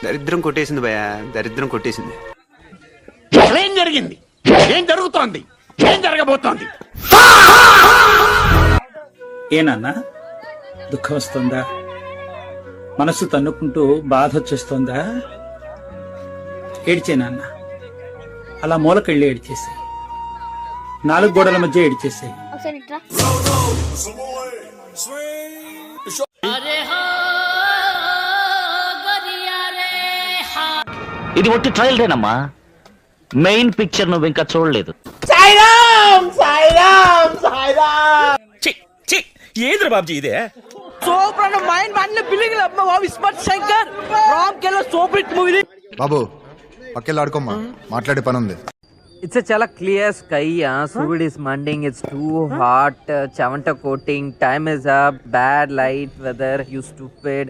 దరిద్రం కొట్టేసింది భయ, దరిద్రం కొట్టేసింది. ఏం జరిగింది? ఏం జరుగుతోంది? ఏం జరగబోతోంది? ఏనన్నా దుఃఖం వస్తుందా? మనసు తన్నుకుంటూ బాధ వచ్చేస్తుందా? ఏడ్చేనన్నా, అలా మూలకెళ్ళి ఏడ్చేసాయి, 4 గోడల మధ్య ఏడ్చేసాయి. ఇది ఒట్టి ట్రయల్ రేనమ్మా, మెయిన్ పిక్చర్ నువ్వు ఇంకా చూడలేదు. ఏది బాబుజీ ఇదే? బాబు పక్కెళ్ళి ఆడుకోమ్మా, మాట్లాడే పని ఉంది. It's a chala clear sky. Sud is manding. It's too hot. Chavanta coating. Time is up. Bad light weather. You stupid.